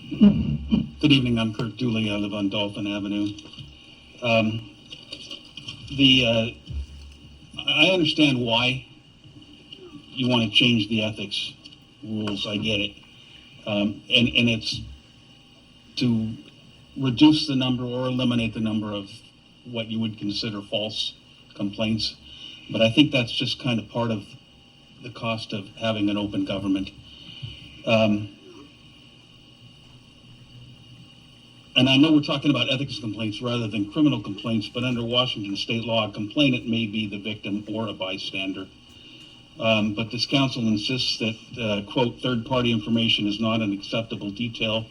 Good evening. I'm Curt Dooley. I live on Dolphin Avenue. I understand why you want to change the ethics rules. I get it, and it's to reduce the number or eliminate the number of what you would consider false complaints. But I think that's just kind of part of the cost of having an open government. And I know we're talking about ethics complaints rather than criminal complaints, but under Washington state law, a complainant may be the victim or a bystander. But this council insists that, quote, third-party information is not an acceptable detail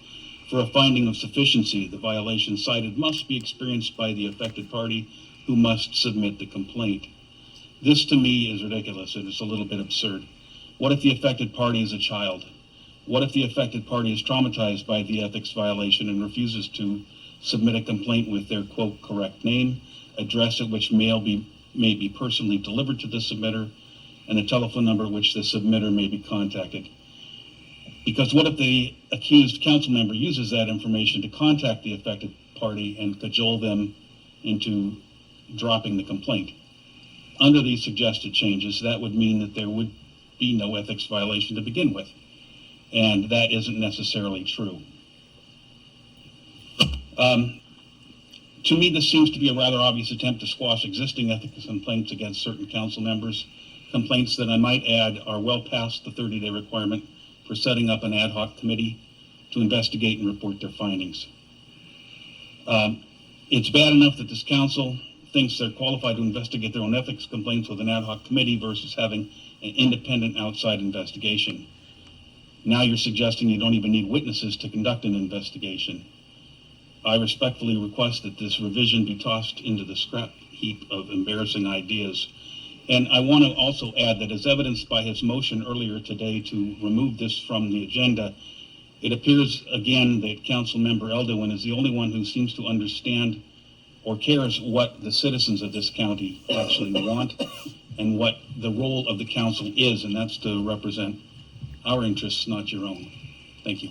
for a finding of sufficiency. The violation cited must be experienced by the affected party who must submit the complaint. This, to me, is ridiculous, and it's a little bit absurd. What if the affected party is a child? What if the affected party is traumatized by the ethics violation and refuses to submit a complaint with their, quote, correct name, address at which mail may be personally delivered to the submitter, and a telephone number at which the submitter may be contacted? Because what if the accused council member uses that information to contact the affected party and cajole them into dropping the complaint? Under these suggested changes, that would mean that there would be no ethics violation to begin with. And that isn't necessarily true. To me, this seems to be a rather obvious attempt to squash existing ethics complaints against certain council members, complaints that I might add are well past the 30-day requirement for setting up an ad hoc committee to investigate and report their findings. It's bad enough that this council thinks they're qualified to investigate their own ethics complaints with an ad hoc committee versus having an independent outside investigation. Now you're suggesting you don't even need witnesses to conduct an investigation. I respectfully request that this revision be tossed into the scrap heap of embarrassing ideas. And I want to also add that, as evidenced by his motion earlier today to remove this from the agenda, it appears again that Councilmember Elderwin is the only one who seems to understand or cares what the citizens of this county actually want and what the role of the council is, and that's to represent our interests, not your own. Thank you.